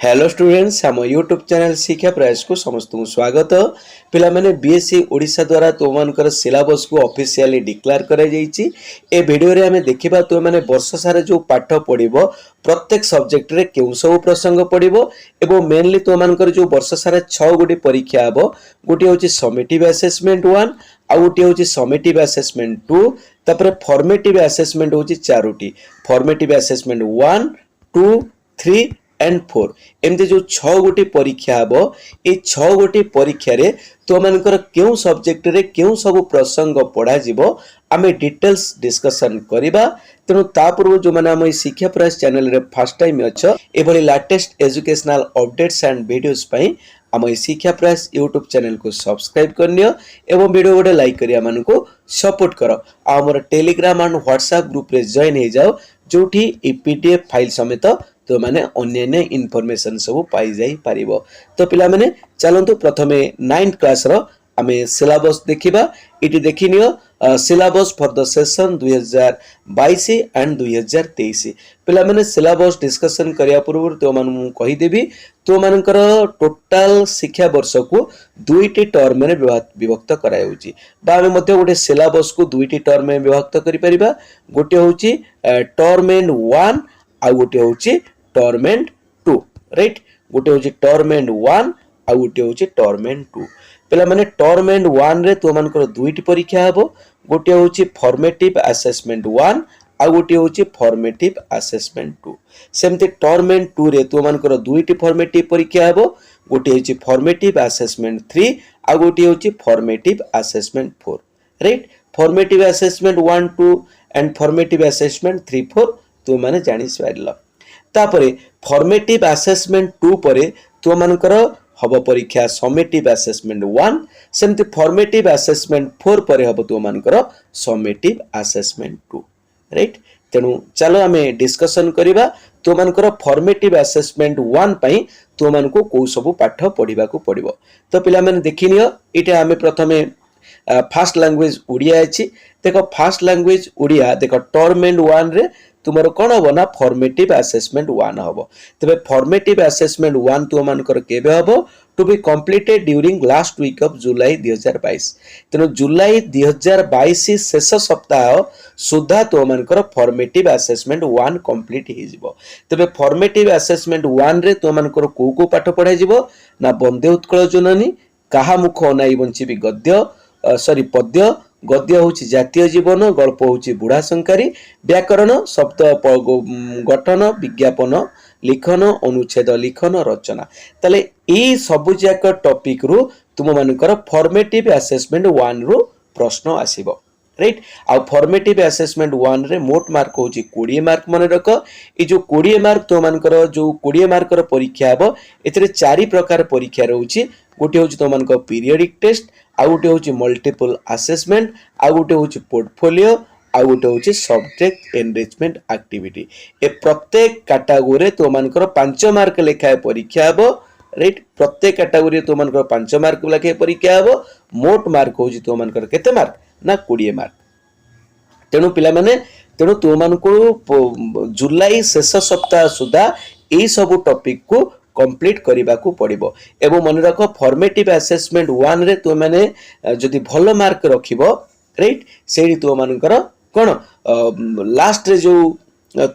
Hello students आम YouTube channel शिक्षा प्रयास को समस्त को स्वागत। पिला माने बीएससी ओडिशा द्वारा तुमनकर सिलेबस को ऑफिशियली डिक्लेयर करा जायछि। ए वीडियो रे हमें देखिबा तुम माने वर्ष सारा जो पाठ पढिबो प्रत्येक सब्जेक्ट रे केउ सब प्रसंग पढिबो एवं मेनली तुमनकर जो वर्ष सारा 6 गोटी परीक्षा हबो। गोटी होछि समेटिव असेसमेंट 1 आ गोटी होछि समेटिव असेसमेंट 2 तापर फॉर्मेटिव असेसमेंट होछि चारोटी फॉर्मेटिव असेसमेंट 1 2 3 एंड 4 एमती जो 6 गोटी परीक्षा हबो। ए 6 गोटी परीक्षा रे तो मानकर केउ सब्जेक्ट रे केउ सब प्रसंग पढ़ा जिवो आमे डिटेल्स डिस्कशन करिबा। तेनु ता पूर्व जो माने हम शिक्षा प्रयास चैनल रे फर्स्ट टाइम अछ एभली latest educational updates and videos पई हम शिक्षा प्रयास यूट्यूब चैनल को सब्सक्राइब करनियो एवं वीडियो गोटे लाइक करिया मानु को सपोर्ट करो। हमर टेलीग्राम एंड व्हाट्सएप ग्रुप रे जॉइन हे जाओ जोठी ए पीडीएफ फाइल समेत तो माने अन्य इनफॉरमेशन सब पाई जाई परिबो। तो पिला माने चलंतु प्रथमे 9th क्लास रो आमे सिलेबस देखिबा। इटी देखिनियो syllabus for the session 2022 and 2023। पिला माने सिलेबस डिस्कशन करिया पूर्व तो मानु कहि देबी तो मानकर टोटल शिक्षा वर्ष को दुईटी टर्म में विभक्त कराउची बा हम मध्य गोटे सिलेबस को दुईटी टर्म में विभक्त करि परिबा। गोटे होची टर्म एंड 1 आ गोटे होची टर्म एंड 2 राइट। गोटे होची टर्म एंड 1 आ गोटे होची टर्म एंड 2। पहला माने टर्म एंड 1 रे तो मानकर दुईटी परीक्षा हबो। गोटे होची फॉर्मेटिव असेसमेंट 1 आ गोटे होची फॉर्मेटिव असेसमेंट 2। सेमते टर्म एंड 2 रे तो मानकर दुईटी फॉर्मेटिव परीक्षा हबो। गोटे होची फॉर्मेटिव असेसमेंट 3 आ गोटे होची formative assessment 4 right. Formative assessment 1 2 and formative assessment 3 4 तो माने जानि सवाइल। तापरे फॉर्मेटिव असेसमेंट 2 परे तो मानकर हबो परीक्षा समेटिव असेसमेंट 1 सेमते फॉर्मेटिव असेसमेंट 4 परे हबो तो मानकर समेटिव असेसमेंट 2 राइट। तेनु चलो हमें डिस्कशन करिबा तो मानकर फॉर्मेटिव असेसमेंट 1 पई तो मान को को सब पाठ पढिबा को पड़िबो। तो पिला माने देखिनियो इटा हमें प्रथमे फास्ट लैंग्वेज ओडिया अछि। देखो फास्ट लैंग्वेज ओडिया देखो टर्म एंड 1 रे तुमरो कोन हबो ना फॉर्मेटिव असेसमेंट 1 हबो। तबे फॉर्मेटिव असेसमेंट 1 तो मानकर केबे हबो to be completed during last week of July 2022। तेनो जुलाई 2022 शेष सप्ताह सुधा तो मानकर फॉर्मेटिव असेसमेंट 1 कंप्लीट हे जिवो। तबे फॉर्मेटिव असेसमेंट 1 रे तो मानकर को को पाठ पढा जिवो ना वंदे उत्कल जननी काहा मुख अनाई बंचिबी गद्य सॉरी पद्य गद्य होची जातीय जीवन गल्प होची बुढ़ा संकारी व्याकरण शब्द गठन विज्ञापन लिखन अनुच्छेद लिखन रचना। ताले ई सब जाक टॉपिक रु तुम मानकर फॉर्मेटिव असेसमेंट 1 रु प्रश्न आसीबो राइट। आ फॉर्मेटिव असेसमेंट 1 रे मोट मार्क होची 20 मार्क मन रख। ई जो 20 मार्क तो मानकर जो 20 मार्क रो परीक्षा हबो एतरे चारि प्रकार परीक्षा रहउची। गोटे होची तो मानकर पीरियडिक टेस्ट आ गोटे होची मल्टीपल असेसमेंट आ गोटे होची पोर्टफोलियो आ गोटे होची सब्जेक्ट एनरिचमेंट एक्टिविटी। ए प्रत्येक कैटेगरी तो मानकर 5 मार्क लेखाए परीक्षा हबो राइट। प्रत्येक कैटेगरी तो मानकर 5 मार्क लेखाए परीक्षा हबो। मोट मार्क होची तो मानकर केते मार्क ना 20 मार्क। तेनु पिला माने तेनु तो मानको जुलाई शेष सप्ताह सुधा ए सब टॉपिक को कंप्लीट करबा को पड़िबो। एवं मन रख फॉर्मेटिव असेसमेंट 1 रे तो माने जदि भलो मार्क रखिबो राइट सेही तो मानकर कोन लास्ट रे जो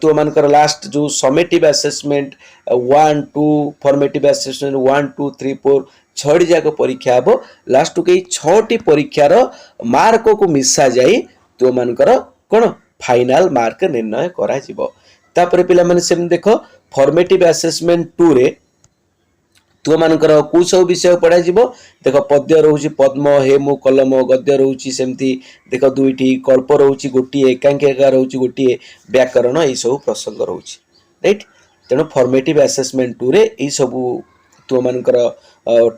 तो मानकर लास्ट जो समेटिव असेसमेंट 1 2 फॉर्मेटिव असेसमेंट 1 2 3 4 6 जाक परीक्षा हबो। लास्ट के 6 टी परीक्षा रो मार्क को मिसा जाई तो मानकर कोन फाइनल मार्क निर्णय करा जिवो। तापर पिला माने सेम देखो फॉर्मेटिव असेसमेंट 2 रे तो मानकर को सब विषय पढ़ा जिवो। देखो पद्य रहउची पद्म हेमु कलम गद्य रहउची सेमती देखो दुईटी कल्प रहउची गोटी एकांकिका रहउची गोटी व्याकरण ए सब प्रसंग रहउची राइट। तेनो फॉर्मेटिव असेसमेंट 2 रे ए सब तो मानकर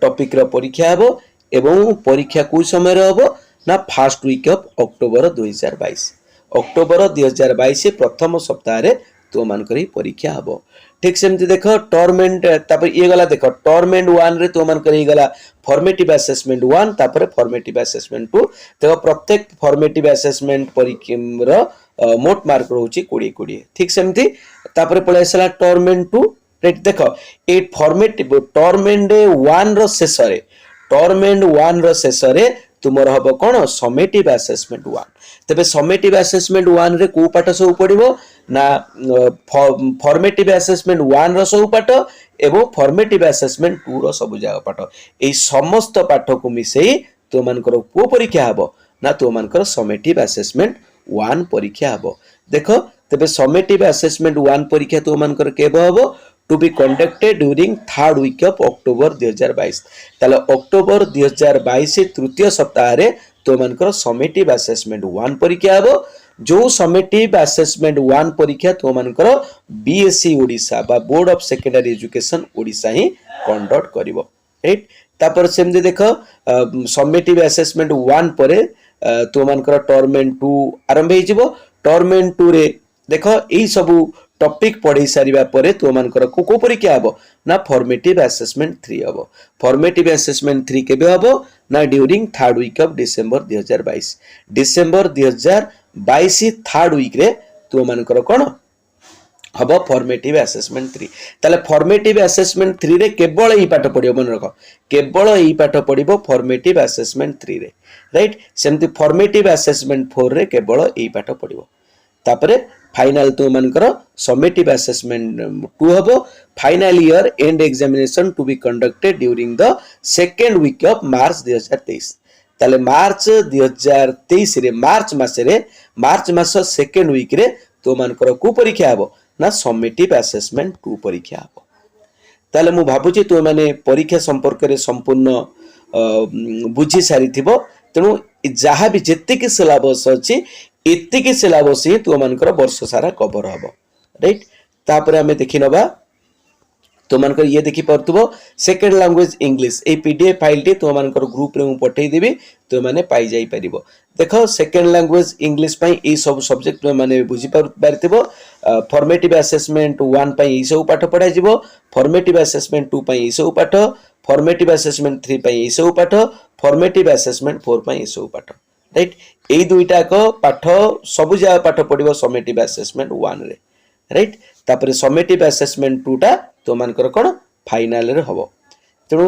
टॉपिक रो परीक्षा हबो। एवं परीक्षा को समय रे हबो ना first week of October 2022 October 2022 प्रथम सप्ताह रे तो मानकर ही परीक्षा हबो। ठीक सेमती देखो टर्म एंड तापर ये गला देखो टर्म एंड 1 रे तो मानकर ही गला फॉर्मेटिव असेसमेंट 1 तापर फॉर्मेटिव असेसमेंट 2। देखो प्रत्येक फॉर्मेटिव असेसमेंट परीक्षा रो मोट मार्क रहउची 20 20 ठीक सेमती। तापर पळे आसला टर्म एंड 2 राइट देख ए फॉर्मेटिव टर्म एंड 1 रो शेष रे टर्म एंड 1 रो शेष रे तुमर हबो कोन समेटिव असेसमेंट 1 तबे समेटिव असेसमेंट 1 रे को पाठ सब पड़िबो ना फॉर्मेटिव असेसमेंट 1 रो सब पाठ एवं फॉर्मेटिव असेसमेंट 2 रो सब जाग पाठ ए समस्त पाठ को मिसई तो मानकर को परीक्षा हबो ना तो मानकर समेटिव असेसमेंट 1 परीक्षा हबो देखो तबे समेटिव असेसमेंट 1 परीक्षा तो मानकर केबो हबो to be conducted during third week of October 2022 ताले अक्टोबर 2022 तृतीय सप्ताह रे तो मानकर समेटिव असेसमेंट 1 परीक्षा हबो जो समेटिव असेसमेंट 1 परीक्षा तो मानकर बीएससी ओडिशा बा board of secondary education Odisha ही कंडक्ट करिवो राइट तापर सेमदे देखो समेटिव असेसमेंट 1 परे तो मानकर टर्म एंड 2 आरंभ हे जिवो टर्म एंड 2 रे देखो एई सबु टॉपिक पढ़ी सारिबा परे तो मानकर को परीक्षा हबो ना फॉर्मेटिव असेसमेंट 3 हबो फॉर्मेटिव असेसमेंट 3 केबे हबो ना during third week of December 2022 December 2022 third week रे तो मानकर कोन हबो फॉर्मेटिव असेसमेंट 3 ताले फॉर्मेटिव असेसमेंट 3 रे केवल एही पाठ पढियो मन रखो केवल एही पाठ पढिबो फॉर्मेटिव असेसमेंट 3 रे राइट सेमति फॉर्मेटिव असेसमेंट 4 रे केवल एही पाठ पढिबो तापरे फाइनल तो मानकर समेटिव असेसमेंट 2 हबो final year end examination to be conducted during the second week of March 2023 ताले मार्च 2023 रे मार्च मास सेकंड वीक रे तो मानकर को परीक्षा हबो ना समेटिव असेसमेंट 2 परीक्षा हबो ताले मु भाबुची तो माने परीक्षा संपर्क रे संपूर्ण बुझी सारी थिबो तेनु जहा भी जेतिक सिलेबस अछि एतिक सिलेबस ही तो मानकर वर्ष सारा कवर हबो राइट तापर हमें देखि नबा तो मानकर ये देखि परतबो सेकंड लैंग्वेज इंग्लिश ए पीडीएफ फाइल टी तो मानकर ग्रुप रे मु पठेई देबी तो माने पाई जाई परिबो देखो सेकंड लैंग्वेज इंग्लिश पई ए सब सब्जेक्ट माने बुझी परतिबो फॉर्मेटिव असेसमेंट 1 पई ए सब पाठ पढा जिवो फॉर्मेटिव असेसमेंट 2 पई ए सब पाठ फॉर्मेटिव असेसमेंट 3 पई ए सब पाठ फॉर्मेटिव असेसमेंट 4 पई ए सब पाठ राइट एई दुईटा को पाठ सबु जा पाठ पढिबो समेटिव असेसमेंट 1 रे राइट तापर समेटिव असेसमेंट 2 टा तो मानकर कोन फाइनल रे हबो तेनु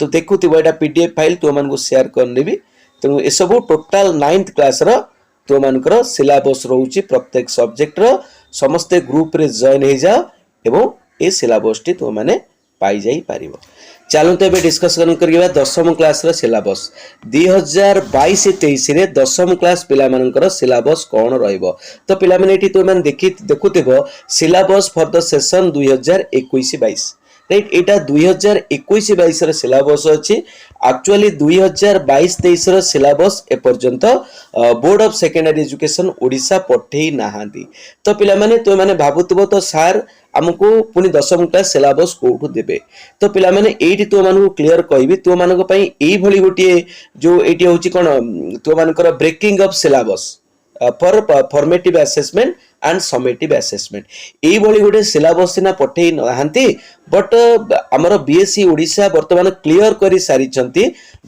तो देखुथिबो एटा पीडीएफ फाइल तो मान को शेयर कर देबी तेनु ए सब टोटल 9th क्लास रो तो मानकर सिलेबस रहउची प्रत्येक सब्जेक्ट रो समस्त ग्रुप रे जॉइन हे जा एवं ए सिलेबस टी तो माने पाई जाई पारिबो चलो तो ए डिस्कशन करिबा 10th क्लास रो सिलेबस 2022-23 रे 10th क्लास पिला मानकर सिलेबस कोन रहइबो तो पिला माने एठी तो माने देखुथिबो syllabus for the session 2021-22 right एटा 2021-22 रो सिलेबस अछि एक्चुअली 2022-23 रो सिलेबस ए पर्यंत board of secondary education Odisha पठेई नाहांती तो पिला माने तो माने भाबुतबो तो सर हमको पुनी 10th क्लास सिलेबस कोठु देबे तो पिला माने एठी तो मानको क्लियर कहबी तो मानको पई एई भली गोटिए जो एठी होची कोन तो मानकर breaking of syllabus for formative assessment and summative assessment एई भली गोटे सिलेबस सिना पठेई नहांती बट हमर बीएससी ओडिशा वर्तमान क्लियर करी सारी छंती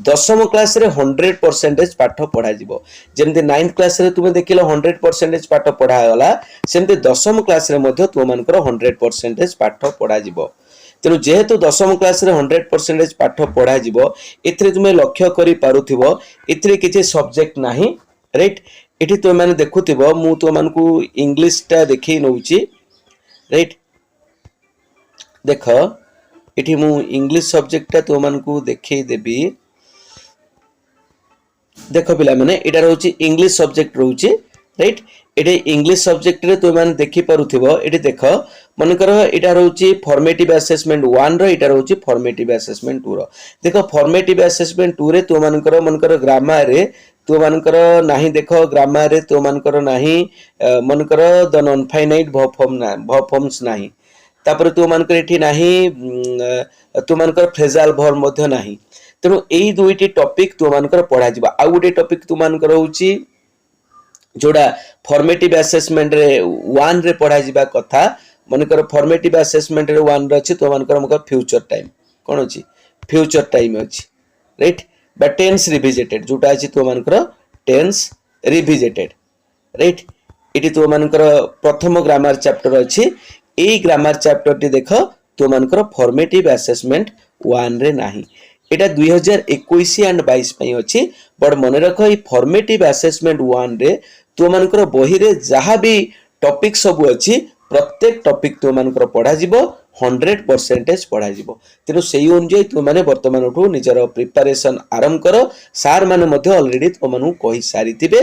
10th क्लास रे 100% पाठ पढा जिवो जेमते 9th क्लास रे तुमे देखिलो 100% पाठ पढा गला सेमते 10th क्लास रे मध्ये तुम मानकर 100% पाठ पढा जिवो तेणु जेहेतु 10th क्लास रे 100% पाठ पढा जिवो एथरे तुमे लक्ष्य करी पारुथिबो एथरे किछि सब्जेक्ट नाही राइट एठी तो माने देखुथिबो मु तो मानकू इंग्लिश टा देखि नउची राइट देखो एठी मु इंग्लिश सब्जेक्ट टा तो मानकू देखि देबी देखो पिला माने एटा रहउची इंग्लिश सब्जेक्ट रहउची राइट एटे इंग्लिश सब्जेक्ट रे तो माने देखि पारुथिबो एठी देखो मनकर एटा रहउची फॉर्मेटिव असेसमेंट 1 रो एटा रहउची फॉर्मेटिव असेसमेंट 2 रो देखो फॉर्मेटिव असेसमेंट 2 रे तो मनकर ग्रामर रे तो मानकर नाही देखो ग्रामर रे तो मानकर नाही मनकर the non finite verb forms नाही तापर तो मानकर एठी नाही तो मानकर फ्रेजाल वर्ब मध्ये नाही तेनु एई दुईटी टॉपिक तो मानकर पढा जिबा आ गुटे टॉपिक तो मानकर होउची जोड़ा फॉर्मेटिव असेसमेंट रे 1 रे पढा जिबा कथा मानकर फॉर्मेटिव असेसमेंट रे 1 रे अछि तो मानकर मकर फ्यूचर टाइम कोन अछि फ्यूचर टाइम अछि राइट बा टेंस रिविजिटेड जोटा अछि तो मानकर टेंस रिविजिटेड राइट एटी तो मानकर प्रथम ग्रामर चैप्टर अछि एई ग्रामर चैप्टर टी देखो तुम मानकर फॉर्मेटिव असेसमेंट 1 रे नाही एटा 2021 एंड 22 पई अछि बट मन रख ई फॉर्मेटिव असेसमेंट 1 रे तुम मानकर बही रे जहां भी टॉपिक सब अछि प्रत्येक टॉपिक तुम मानकर पढ़ा जिवो 100% पढ़ा जिवो तेनु सेही अनुसार तुम माने वर्तमान उठू निजर प्रिपरेशन आरंभ कर सार माने मध्ये ऑलरेडी तुम मानु कहि सारिथिबे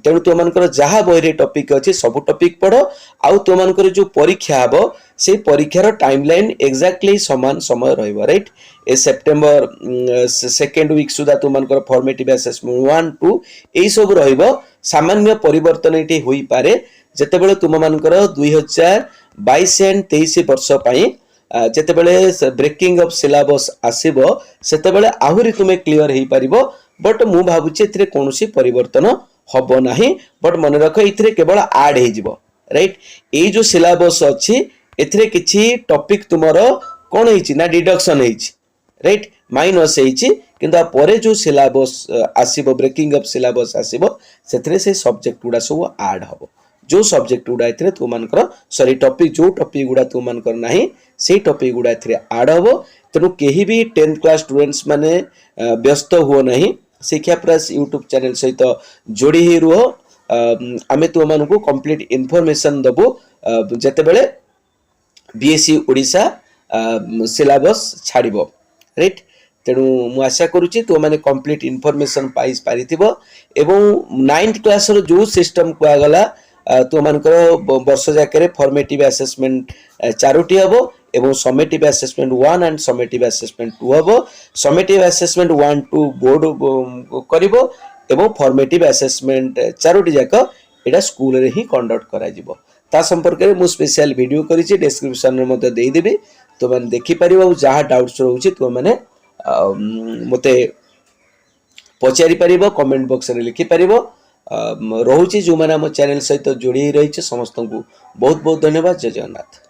तेणु तुम मानकर जहाँ बही टॉपिक अच्छे सब टॉपिक पढ़ आउ तुम मानकर जो परीक्षा हम से परीक्षार टाइमलाइन एक्जाक्टली समान समय रहिबो राइट ए सेप्टेम्बर सेकेंड वीक सुधा तुम मानकर फॉर्मेटिव असेसमेंट 1 2 एई सब रहिबो सामान्य परिवर्तन एटी होई पारे जेतेबेले तुम मानकर 2022 एंड 23 वर्ष पई जेतेबेले ब्रेकिंग ऑफ सिलेबस आसीबो सेतेबेले आहुरी तुमे क्लियर हेई परिबो बट मु भाबुचे एथिरे कोनोसी परिवर्तन हबो नाही बट मन रख इथिरे केवल ऐड हे जिवो राइट ए जो सिलेबस अछि एथिरे किछि टॉपिक तुमरो कोन हेछि ना डिडक्शन हेछि राइट माइनस हेछि किंतु परे जो सिलेबस आसीबो ब्रेकिंग ऑफ सिलेबस आसीबो सेथिरे से सब्जेक्ट गुडा सब ऐड हबो जो सब्जेक्ट गुडा एथिरे तु मानकर सॉरी टॉपिक जो टॉपिक गुडा तु मानकर नाही से टॉपिक गुडा एथिरे ऐड हबो तेनु केही भी 10th क्लास स्टूडेंट्स माने व्यस्त हुओ नहीं शिक्षा प्रयास यूट्यूब चैनल सहित जोड़ी ही रुह आमे तुम मानकु कंप्लीट इन्फॉर्मेशन दबु जते बेले बीएससी ओडिशा सिलेबस छाड़िबो राइट तेणु मु आशा करूची तुम माने कंप्लीट इन्फॉर्मेशन पाइस पारिथिबो एवं 9th क्लास रो जो सिस्टम कुआ गला तुम मानकर वर्ष जाके फॉर्मेटिव असेसमेंट चारोटी हबो एवं summative assessment 1 and summative assessment 2 हबो समेटिव असेसमेंट 1 2 बोर्ड करिवो एवं फॉर्मेटिव असेसमेंट चारोटी जाक एटा स्कूल रे ही कंडक्ट करा जिवो ता संपर्क रे मु स्पेशल वीडियो करिछि डिस्क्रिप्शन रे मते देई देबी तो माने देखि परिबो जहा डाउट्स रहउछि तो माने मते पचारि परिबो कमेंट बॉक्स रे लिखि परिबो रहउछि जो माने हम चैनल सहित जोड़ी रहिछि समस्त को बहुत बहुत धन्यवाद जय जगन्नाथ।